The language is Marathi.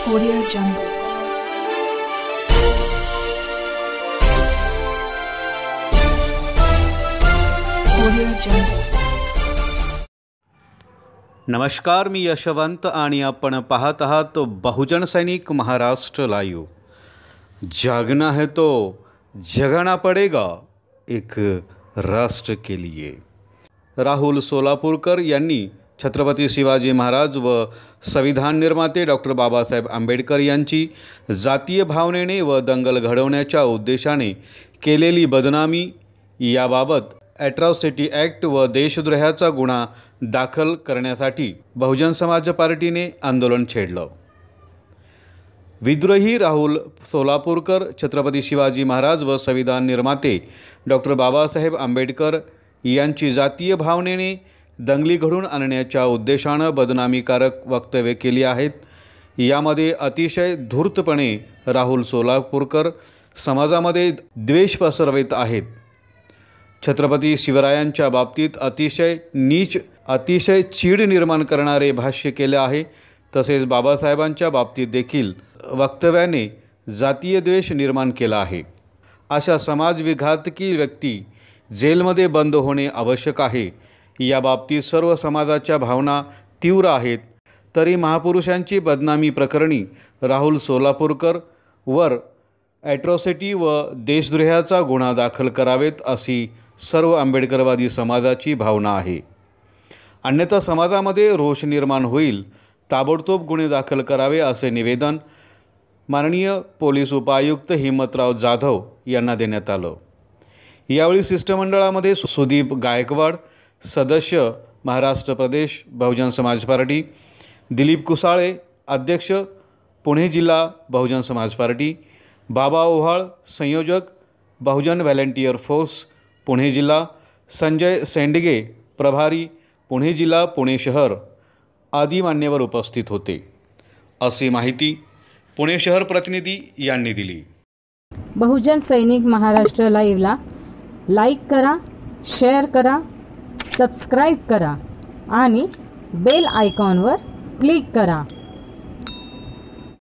Audio Jungle. Audio Jungle. नमस्कार, मी यशवंत आणि आपण पाहत आहात बहुजन सैनिक महाराष्ट्र लाईव्ह। जागना है तो जगाना पडेगा एक राष्ट्र के लिए। राहुल सोलापूरकर यांनी छत्रपती शिवाजी महाराज व संविधान निर्माते डॉक्टर बाबासाहेब आंबेडकर यांची जातीय भावनेने व दंगल घडवण्याच्या उद्देशाने केलेली बदनामी याबाबत ॲट्रॉसिटी ॲक्ट व देशद्रोहाचा गुन्हा दाखल करण्यासाठी बहुजन समाज पार्टीने आंदोलन छेडलं। विद्रोही राहुल सोलापूरकर छत्रपती शिवाजी महाराज व संविधान निर्माते डॉक्टर बाबासाहेब आंबेडकर यांची जातीय भावनेने दंगली घडून आणण्याच्या उद्देशानं बदनामीकारक वक्तव्ये केली आहेत। यामध्ये अतिशय धूर्तपणे राहुल सोलापूरकर समाजामध्ये द्वेष पसरवित आहेत। छत्रपती शिवरायांच्या बाबतीत अतिशय नीच, अतिशय चीड निर्माण करणारे भाष्य केले आहे। तसेच बाबासाहेबांच्या बाबतीत देखील वक्तव्याने जातीय द्वेष निर्माण केला आहे। अशा समाजविघातकी व्यक्ती जेलमध्ये बंद होणे आवश्यक आहे। या बाबतीत सर्व समाजाच्या भावना तीव्र आहेत। तरी महापुरुषांची बदनामी प्रकरणी राहुल सोलापूरकर वर ॲट्रॉसिटी व देशद्रोहाचा गुन्हा दाखल करावेत अशी सर्व आंबेडकरवादी समाजाची भावना आहे। अन्यथा समाजामध्ये रोष निर्माण होईल। ताबडतोब गुन्हे दाखल करावे असे निवेदन माननीय पोलीस उपायुक्त हिम्मतराव जाधव यांना देण्यात आलं। यावेळी शिष्टमंडळामध्ये सुदीप गायकवाड, सदस्य महाराष्ट्र प्रदेश बहुजन समाज पार्टी, दिलीप कुसाळे, अध्यक्ष पुणे जिल्हा बहुजन समाज पार्टी, बाबा ओहाळ, संयोजक बहुजन व्हॉलंटियर फोर्स पुणे जिल्हा, संजय सेंडगे, प्रभारी पुणे जिल्हा पुणे शहर आदी मान्यवर उपस्थित होते, अशी माहिती पुणे शहर प्रतिनिधी यांनी दिली। बहुजन सैनिक महाराष्ट्र लाईव्हला लाईक करा, शेअर करा, सबस्क्राईब करा आणि बेल आयकॉनवर क्लिक करा।